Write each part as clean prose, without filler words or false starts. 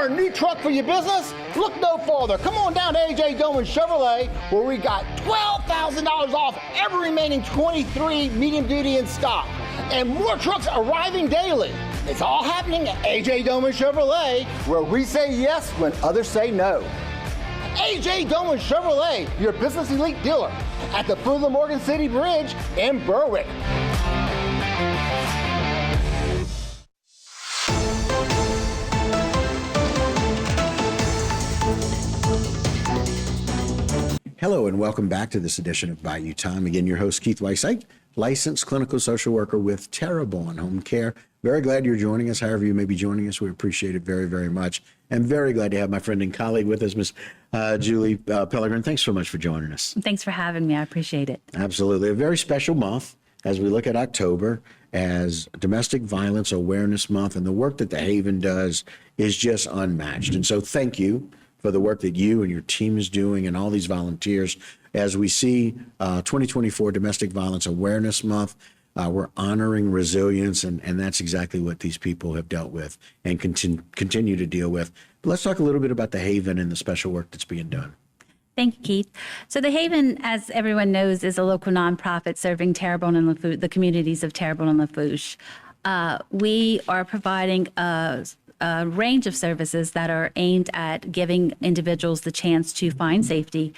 for a new truck for your business? Look no farther. Come on down to A.J. Doman Chevrolet, where we got $12,000 off every remaining 23 medium duty in stock. And more trucks arriving daily. It's all happening at A.J. Doman Chevrolet, where we say yes when others say no. A.J. Doman Chevrolet, your business elite dealer, at the foot of the Morgan City Bridge in Berwick. Hello and welcome back to this edition of Bayou Time. Again, your host, Keith Weissite, licensed clinical social worker with Terrebonne Home Care. Very glad you're joining us. However you may be joining us, we appreciate it very, very much. And very glad to have my friend and colleague with us, Miss Julie Pellegrin. Thanks so much for joining us. Thanks for having me. I appreciate it. Absolutely. A very special month as we look at October as Domestic Violence Awareness Month. And the work that the Haven does is just unmatched. And so thank you for the work that you and your team is doing and all these volunteers. As we see 2024 Domestic Violence Awareness Month, we're honoring resilience, and that's exactly what these people have dealt with and continue to deal with. But let's talk a little bit about the Haven and the special work that's being done. Thank you, Keith. So the Haven, as everyone knows, is a local nonprofit serving Terrebonne and Lafourche, the communities of Terrebonne and Lafourche. We are providing a range of services that are aimed at giving individuals the chance to find safety,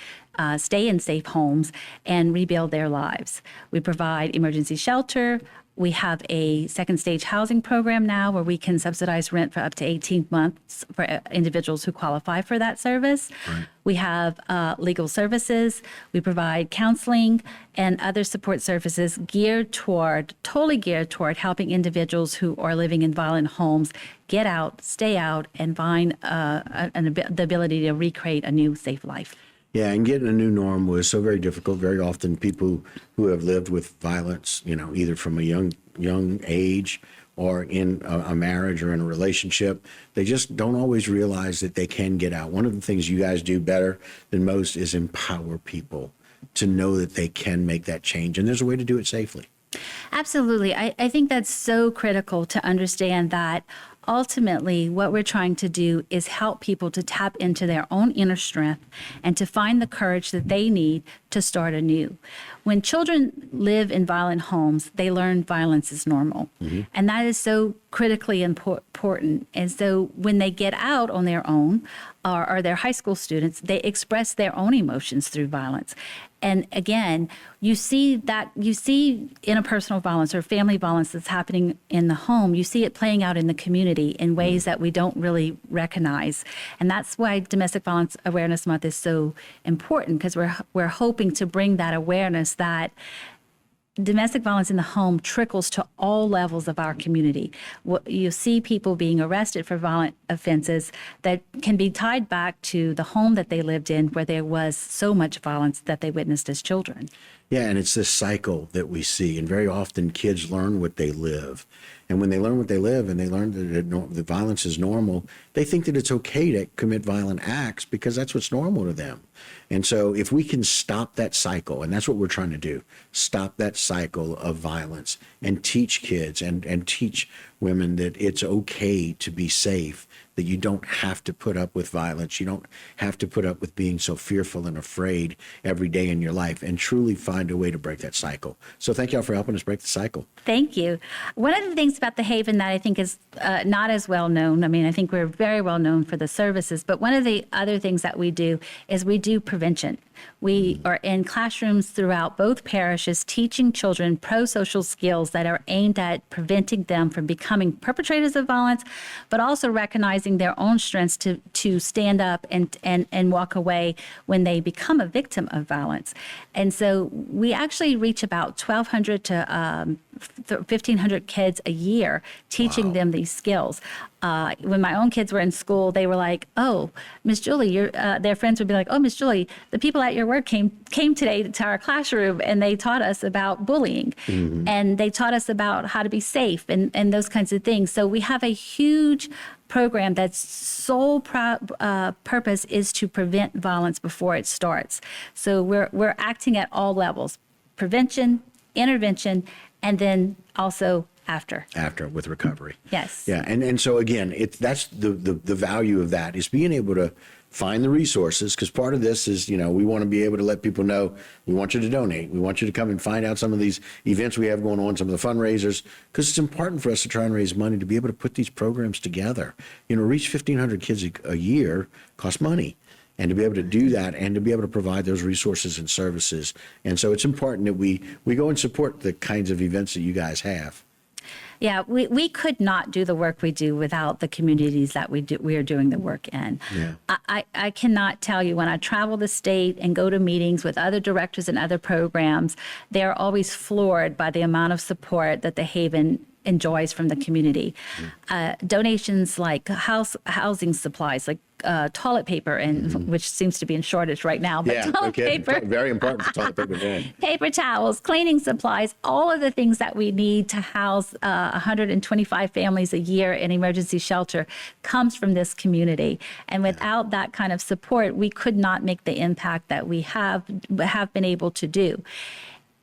stay in safe homes, and rebuild their lives. We provide emergency shelter. We have a second stage housing program now where we can subsidize rent for up to 18 months for individuals who qualify for that service. Right. We have legal services. We provide counseling and other support services totally geared toward helping individuals who are living in violent homes get out, stay out, and find the ability to recreate a new safe life. Yeah, and getting a new norm was so very difficult. Very often people who have lived with violence, either from a young age or in a marriage or in a relationship, they just don't always realize that they can get out. One of the things you guys do better than most is empower people to know that they can make that change. And there's a way to do it safely. Absolutely. I think that's so critical to understand that ultimately what we're trying to do is help people to tap into their own inner strength and to find the courage that they need to start anew. When children live in violent homes, they learn violence is normal. Mm-hmm. And that is so critically important. And so when they get out on their own, or they're high school students, they express their own emotions through violence. And again, you see interpersonal violence or family violence that's happening in the home. You see it playing out in the community in ways that we don't really recognize. And that's why Domestic Violence Awareness Month is so important, because we're hoping to bring that awareness that domestic violence in the home trickles to all levels of our community. You see people being arrested for violent offenses that can be tied back to the home that they lived in where there was so much violence that they witnessed as children. Yeah, and it's this cycle that we see, and very often kids learn what they live. And when they learn what they live and they learn that the violence is normal, they think that it's okay to commit violent acts because that's what's normal to them. And so if we can stop that cycle, and that's what we're trying to do, stop that cycle of violence and teach kids and teach women that it's okay to be safe, that you don't have to put up with violence. You don't have to put up with being so fearful and afraid every day in your life, and truly find a way to break that cycle. So thank y'all for helping us break the cycle. Thank you. One of the things about the Haven that I think is not as well known, I think we're very well known for the services, but one of the other things that we do is we do prevention. We are in classrooms throughout both parishes teaching children pro-social skills that are aimed at preventing them from becoming perpetrators of violence, but also recognizing their own strengths to stand up and walk away when they become a victim of violence. And so we actually reach about 1,200 to 1,500 kids a year teaching them these skills. When my own kids were in school, they were like, "Oh, Miss Julie," their friends would be like, "Oh, Miss Julie, the people at your work came today to our classroom and they taught us about bullying, and they taught us about how to be safe and those kinds of things." So we have a huge program that's sole purpose is to prevent violence before it starts. So we're acting at all levels: prevention, intervention, and then also After. with recovery. Yes. Yeah. And so again, that's the value of that is being able to find the resources, because part of this is, we want to be able to let people know we want you to donate. We want you to come and find out some of these events we have going on, some of the fundraisers, because it's important for us to try and raise money to be able to put these programs together. Reach 1,500 kids a year costs money. And to be able to do that and to be able to provide those resources and services. And so it's important that we go and support the kinds of events that you guys have. Yeah, we could not do the work we do without the communities that we are doing the work in. Yeah. I cannot tell you, when I travel the state and go to meetings with other directors and other programs, they're always floored by the amount of support that the Haven enjoys from the community. Donations like housing supplies, like toilet paper, and which seems to be in shortage right now. But toilet paper, very important for toilet paper. paper towels, cleaning supplies, all of the things that we need to house 125 families a year in emergency shelter comes from this community. And without that kind of support, we could not make the impact that we have been able to do.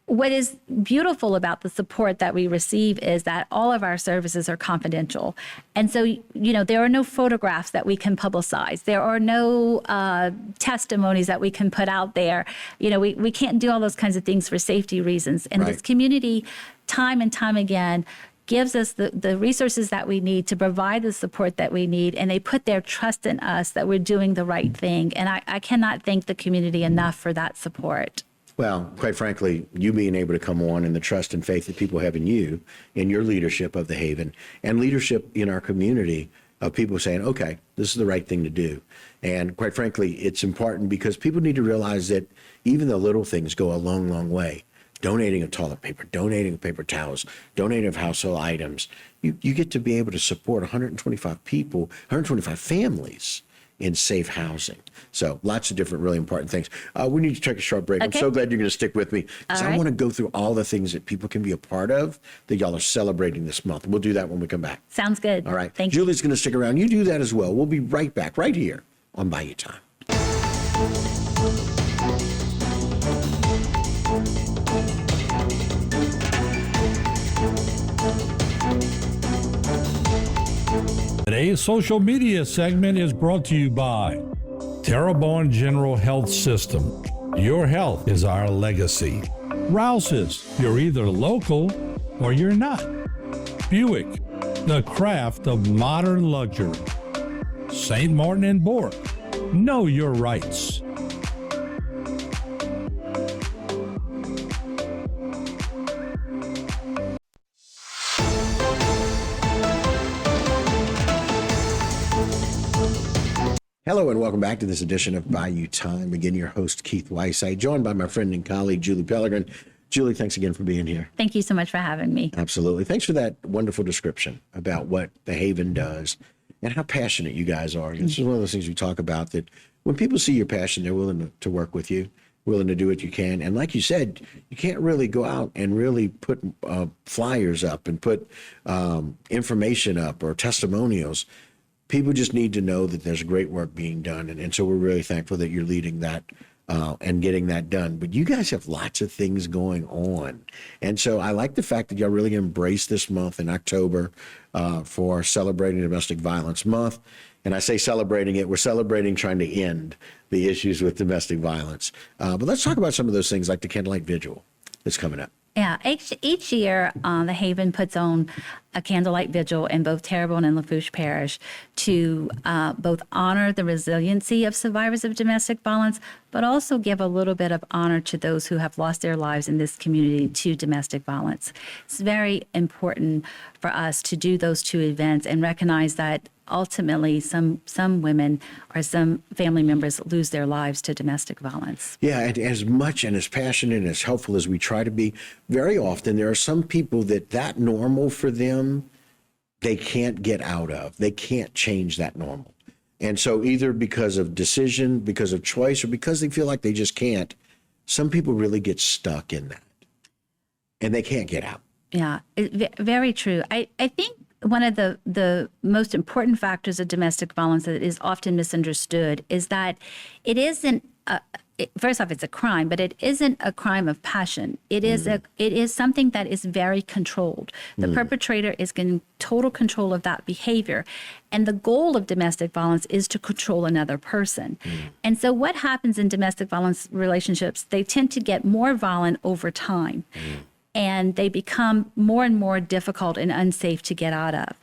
What is beautiful about the support that we receive is that all of our services are confidential. And so, there are no photographs that we can publicize. There are no testimonies that we can put out there. We can't do all those kinds of things for safety reasons. And this community, time and time again, gives us the resources that we need to provide the support that we need, and they put their trust in us that we're doing the right thing. And I cannot thank the community enough for that support. Well, quite frankly, you being able to come on and the trust and faith that people have in you, in your leadership of the Haven, and leadership in our community of people saying, okay, this is the right thing to do. And quite frankly, it's important because people need to realize that even the little things go a long, long way. Donating of toilet paper, donating of paper towels, donating of household items. You get to be able to support 125 people, 125 families in safe housing. So lots of different really important things. We need to take a short break. Okay. I'm so glad you're going to stick with me, because I right. want to go through all the things that people can be a part of that y'all are celebrating this month. We'll do that when we come back. Sounds good. All right. Thank you. Julie's going to stick around. You do that as well. We'll be right back right here on Bayou Time. Today's social media segment is brought to you by Terrebonne General Health System. Your health is our legacy. Rouse's, you're either local or you're not. Buick, the craft of modern luxury. St. Martin and Bork, know your rights. Hello and welcome back to this edition of Bayou Time. Again, your host, Keith Whiteside, joined by my friend and colleague, Julie Pellegrin. Julie, thanks again for being here. Thank you so much for having me. Absolutely. Thanks for that wonderful description about what the Haven does and how passionate you guys are. This is one of those things we talk about, that when people see your passion, they're willing to work with you, willing to do what you can. And like you said, you can't really go out and really put flyers up and put information up or testimonials. People just need to know that there's great work being done. And so we're really thankful that you're leading that and getting that done. But you guys have lots of things going on. And so I like the fact that y'all really embrace this month in October for celebrating Domestic Violence Month. And I say celebrating it, we're celebrating trying to end the issues with domestic violence. But let's talk about some of those things like the Candlelight Vigil that's coming up. Yeah, each year the Haven puts on a candlelight vigil in both Terrebonne and Lafourche Parish to both honor the resiliency of survivors of domestic violence, but also give a little bit of honor to those who have lost their lives in this community to domestic violence. It's very important for us to do those two events and recognize that ultimately some women or some family members lose their lives to domestic violence. Yeah, and as much and as passionate and as helpful as we try to be, very often there are some people that normal for them, they can't get out of. They can't change that normal. And so either because of decision, because of choice, or because they feel like they just can't, some people really get stuck in that and they can't get out. Yeah, very true. I think one of the most important factors of domestic violence that is often misunderstood is that it isn't first off, it's a crime, but it isn't a crime of passion. It is something that is very controlled. The perpetrator is in total control of that behavior. And the goal of domestic violence is to control another person. And so what happens in domestic violence relationships, they tend to get more violent over time. And they become more and more difficult and unsafe to get out of.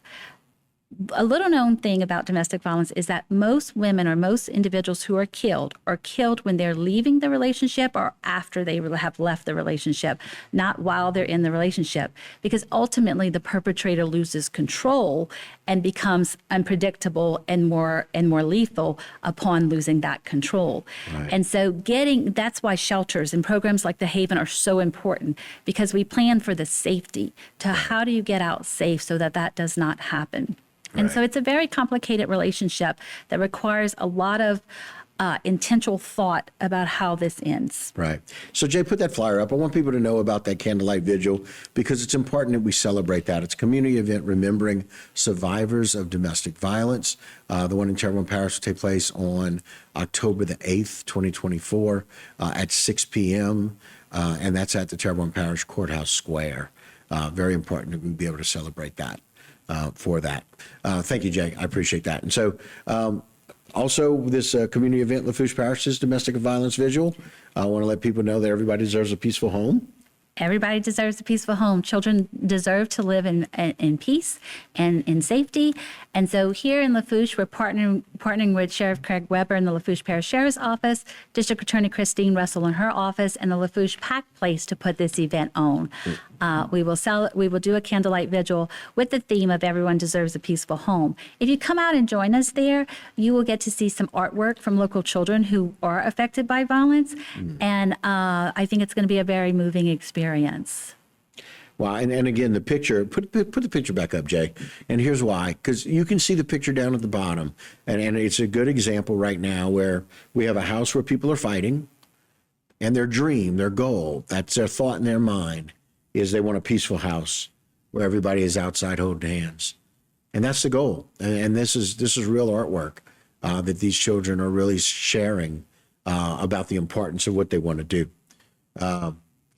A little known thing about domestic violence is that most women or most individuals who are killed when they're leaving the relationship or after they have left the relationship, not while they're in the relationship, because ultimately the perpetrator loses control and becomes unpredictable and more lethal upon losing that control. Right. And so that's why shelters and programs like the Haven are so important, because we plan for the safety to how do you get out safe so that does not happen. And so it's a very complicated relationship that requires a lot of intentional thought about how this ends. Right. So, Jay, put that flyer up. I want people to know about that candlelight vigil because it's important that we celebrate that. It's a community event remembering survivors of domestic violence. The one in Terrebonne Parish will take place on October the 8th, 2024 at 6 p.m. And that's at the Terrebonne Parish Courthouse Square. Very important that we be able to celebrate that. For that. Thank you, Jay. I appreciate that. And so also this community event, Lafourche Parish's Domestic Violence Vigil, I want to let people know that everybody deserves a peaceful home. Everybody deserves a peaceful home. Children deserve to live in peace and in safety. And so here in Lafourche, we're partnering with Sheriff Craig Weber in the Lafourche Parish Sheriff's Office, District Attorney Christine Russell in her office, and the Lafourche Pack Place to put this event on. We will do a candlelight vigil with the theme of Everyone Deserves a Peaceful Home. If you come out and join us there, you will get to see some artwork from local children who are affected by violence. And I think it's going to be a very moving experience. Well, and again, the picture, put the picture back up, Jay. And here's why, because you can see the picture down at the bottom. And it's a good example right now where we have a house where people are fighting and their dream, their goal, that's their thought in their mind is they want a peaceful house where everybody is outside holding hands. And that's the goal. And this is real artwork that these children are really sharing about the importance of what they want to do.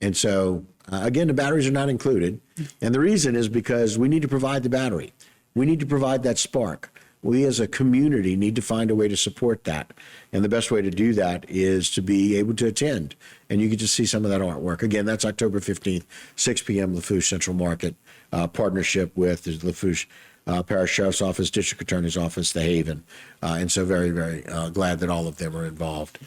And so, again, the batteries are not included. And the reason is because we need to provide the battery. We need to provide that spark. We as a community need to find a way to support that. And the best way to do that is to be able to attend. And you get to see some of that artwork. Again, that's October 15th, 6 p.m., Lafourche Central Market, partnership with the Lafourche Parish Sheriff's Office, District Attorney's Office, the Haven. And so very, very glad that all of them are involved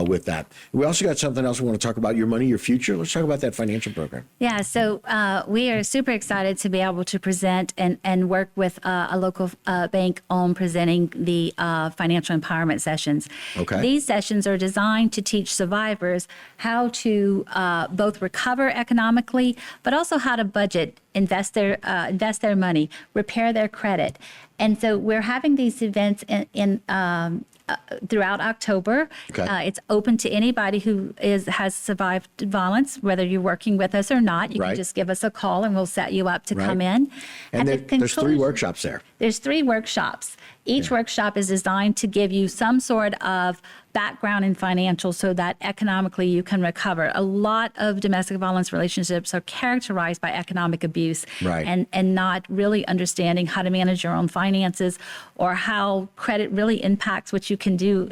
with that. We also got something else we want to talk about, Your Money, Your Future. Let's talk about that financial program. Yeah, so we are super excited to be able to present and work with a local bank on presenting the financial empowerment sessions. Okay. These sessions are designed to teach survivors how to both recover economically, but also how to budget, invest their money, repair their credit. And so we're having these events in throughout October. Okay. It's open to anybody who has survived violence, whether you're working with us or not. You Right. can just give us a call and we'll set you up to Right. come in. And At the there's 3 conclusion- workshops there. There's 3 workshops. Each workshop is designed to give you some sort of background in financials so that economically you can recover. A lot of domestic violence relationships are characterized by economic abuse Right. and not really understanding how to manage your own finances or how credit really impacts what you can do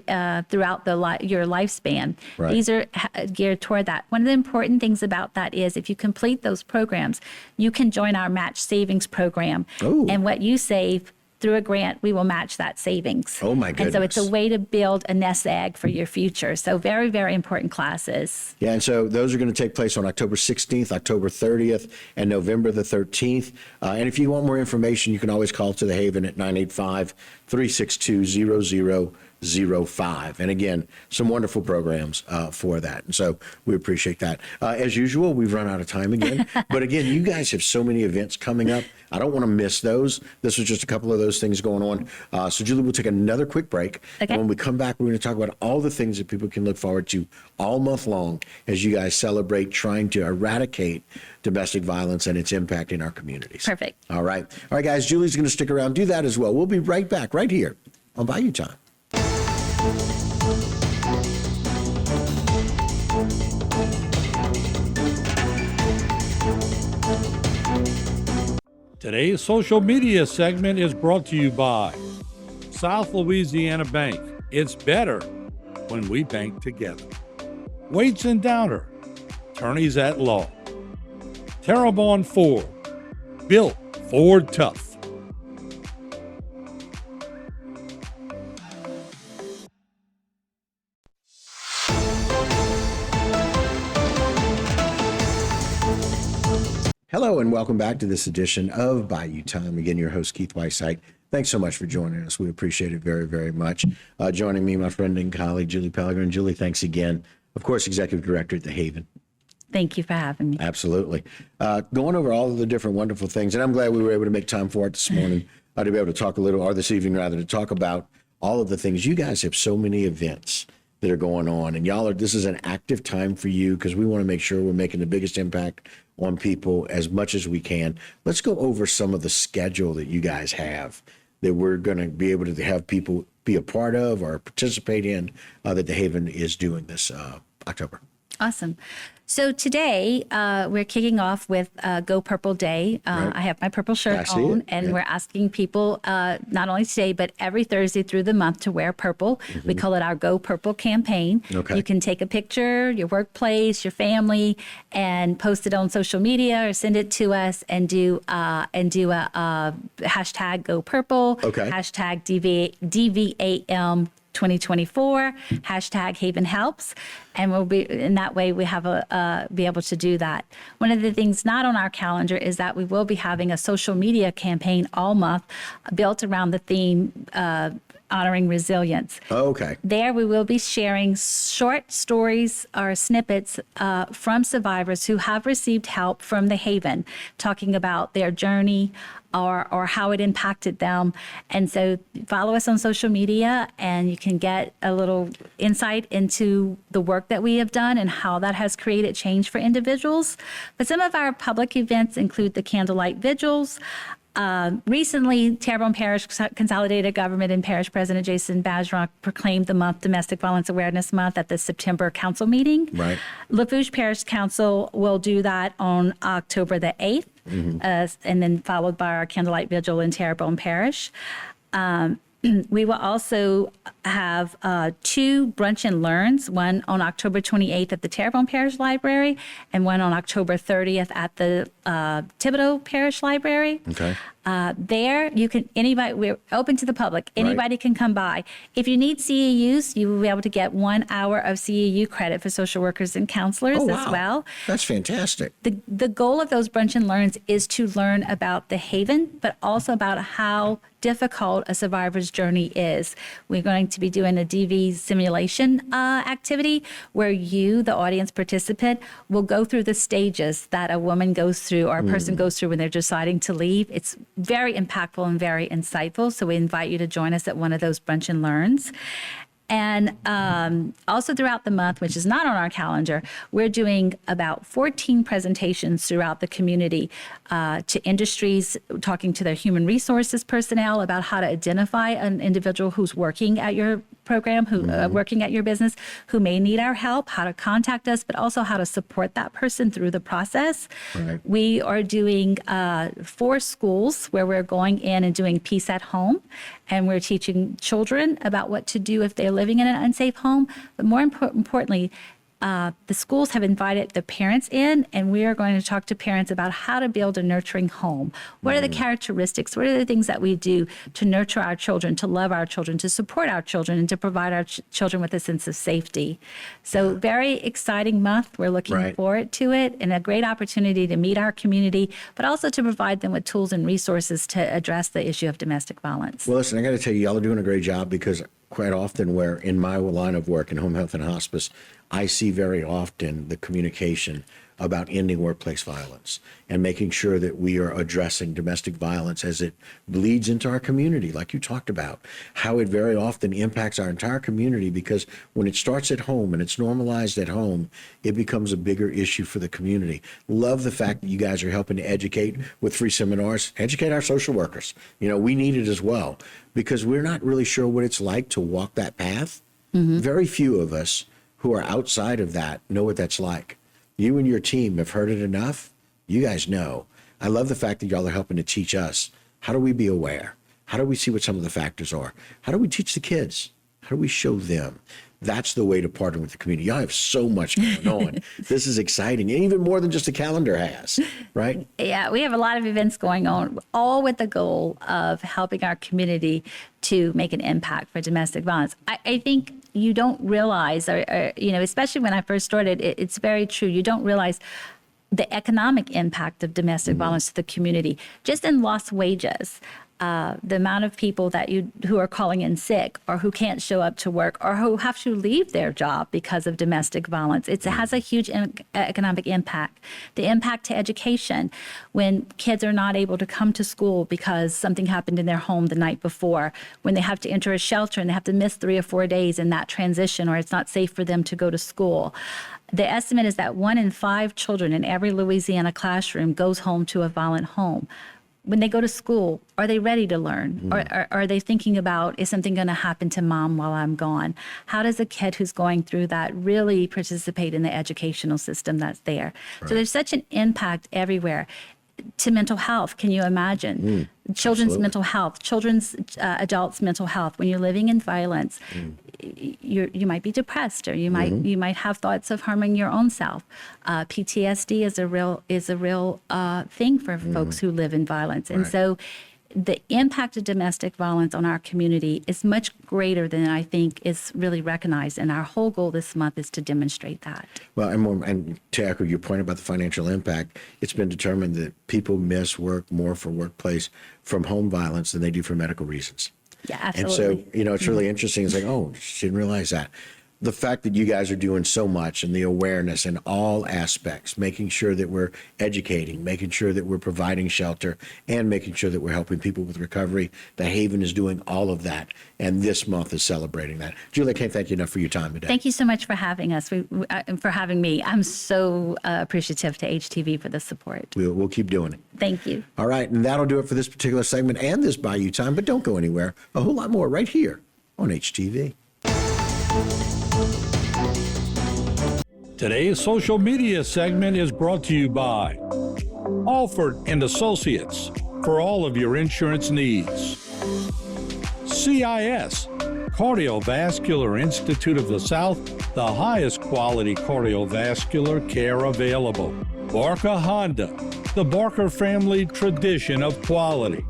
throughout your lifespan. Right. These are geared toward that. One of the important things about that is if you complete those programs, you can join our match savings program. Ooh. And what you save through a grant, we will match that savings. Oh, my And so it's a goodness. way to build a nest egg for your future. So very, very important classes. Yeah, and so those are going to take place on October 16th, October 30th, and November the 13th. And if you want more information, you can always call to the Haven at 985-362-0005. And again, some wonderful programs for that. And so we appreciate that. As usual, we've run out of time again. But again, you guys have so many events coming up. I don't want to miss those. This was just a couple of those things going on. So Julie, we'll take another quick break. Okay. And when we come back, we're going to talk about all the things that people can look forward to all month long as you guys celebrate trying to eradicate domestic violence and its impact in our communities. Perfect. All right, guys, Julie's going to stick around, do that as well. We'll be right back right here on Bayou Time. Today's social media segment is brought to you by South Louisiana Bank. It's better when we bank together. Waits and Downer, attorneys at law. Terrebonne Ford, built Ford tough. Hello and welcome back to this edition of Bayou Time. Again, your host, Keith Weishite. Thanks so much for joining us. We appreciate it very, very much. Joining me, my friend and colleague, Julie Pellegrin. Julie, thanks again. Of course, Executive Director at the Haven. Thank you for having me. Absolutely. Going over all of the different wonderful things, and I'm glad we were able to make time for it this morning, to be able to talk a little, or this evening rather, to talk about all of the things. You guys have so many events that are going on, and this is an active time for you because we want to make sure we're making the biggest impact on people as much as we can. Let's go over some of the schedule that you guys have that we're going to be able to have people be a part of or participate in that the Haven is doing this October. Awesome. So today we're kicking off with Go Purple Day. Right. I have my purple shirt I see on, it. and Yeah. we're asking people not only today, but every Thursday through the month to wear purple. We call it our Go Purple campaign. Okay. You can take a picture, your workplace, your family, and post it on social media or send it to us and do a hashtag Go Purple, Okay. hashtag DVAM 2024, hashtag Haven Helps, and we'll be in that way we have be able to do that. One of the things not on our calendar is that we will be having a social media campaign all month built around the theme honoring resilience. Oh, okay. There we will be sharing short stories or snippets from survivors who have received help from the Haven, talking about their journey or how it impacted them. And so follow us on social media and you can get a little insight into the work that we have done and how that has created change for individuals. But some of our public events include the candlelight vigils. Recently, Terrebonne Parish Consolidated Government and Parish President Jason Bergeron proclaimed the month Domestic Violence Awareness Month at the September council meeting. Right. Lafourche Parish Council will do that on October the 8th, and then followed by our candlelight vigil in Terrebonne Parish. We will also have 2 brunch and learns, one on October 28th at the Terrebonne Parish Library and one on October 30th at the Thibodaux Parish Library. Okay. There, you can, we're open to the public. Anybody can come by. If you need CEUs, you will be able to get 1 hour of CEU credit for social workers and counselors as well. That's fantastic. The goal of those brunch and learns is to learn about the Haven, but also about how difficult a survivor's journey is. We're going to be doing a DV simulation activity where you, the audience participant, will go through the stages that a woman goes through or a person goes through when they're deciding to leave. It's very impactful and very insightful. So we invite you to join us at one of those brunch and learns. And also throughout the month, which is not on our calendar, we're doing about 14 presentations throughout the community to industries, talking to their human resources personnel about how to identify an individual who's working at your program, who working at your business, who may need our help, how to contact us, but also how to support that person through the process. Right. We are doing 4 schools where we're going in and doing peace at home, and we're teaching children about what to do if they're living in an unsafe home. But more importantly, the schools have invited the parents in, and we are going to talk to parents about how to build a nurturing home. What are the characteristics? What are the things that we do to nurture our children, to love our children, to support our children, and to provide our children with a sense of safety? So very exciting month. We're looking forward to it, and a great opportunity to meet our community, but also to provide them with tools and resources to address the issue of domestic violence. Well, listen, I got to tell you, y'all are doing a great job because quite often where in my line of work in home health and hospice, I see very often the communication about ending workplace violence and making sure that we are addressing domestic violence as it bleeds into our community, like you talked about, how it very often impacts our entire community because when it starts at home and it's normalized at home, it becomes a bigger issue for the community. Love the fact that you guys are helping to educate with free seminars, educate our social workers. You know, we need it as well because we're not really sure what it's like to walk that path. Very few of us who are outside of that know what that's like. You and your team have heard it enough. You guys know. I love the fact that y'all are helping to teach us. How do we be aware? How do we see what some of the factors are? How do we teach the kids? How do we show them? That's the way to partner with the community. Y'all have so much going on. This is exciting, and even more than just a calendar has, right? Yeah, we have a lot of events going on, all with the goal of helping our community to make an impact for domestic violence. I think you don't realize, or, especially when I first started, it's very true. You don't realize the economic impact of domestic violence to the community, just in lost wages. The amount of people who are calling in sick, or who can't show up to work, or who have to leave their job because of domestic violence. It has a huge economic impact. The impact to education, when kids are not able to come to school because something happened in their home the night before, when they have to enter a shelter and they have to miss 3 or 4 days in that transition, or it's not safe for them to go to school. The estimate is that 1 in 5 children in every Louisiana classroom goes home to a violent home. When they go to school, are they ready to learn? Or are they thinking about, is something going to happen to mom while I'm gone? How does a kid who's going through that really participate in the educational system that's there? Right. So there's such an impact everywhere. To mental health, can you imagine? Children's mental health, adults' mental health. When you're living in violence, you might be depressed, or you might have thoughts of harming your own self. PTSD is a real thing for folks who live in violence, and so the impact of domestic violence on our community is much greater than I think is really recognized. And our whole goal this month is to demonstrate that. Well, and to echo your point about the financial impact, it's been determined that people miss work more for workplace from home violence than they do for medical reasons. Yeah, absolutely. And so, it's really interesting. It's like, oh, she didn't realize that. The fact that you guys are doing so much, and the awareness in all aspects, making sure that we're educating, making sure that we're providing shelter, and making sure that we're helping people with recovery. The Haven is doing all of that, and this month is celebrating that. Julie, I can't thank you enough for your time today. Thank you so much for having us, for having me. I'm so appreciative to HTV for the support. We'll keep doing it. Thank you. All right, and that'll do it for this particular segment and this Bayou Time, but don't go anywhere. A whole lot more right here on HTV. Today's social media segment is brought to you by Alford and Associates for all of your insurance needs. CIS, Cardiovascular Institute of the South, the highest quality cardiovascular care available. Barker Honda, the Barker family tradition of quality.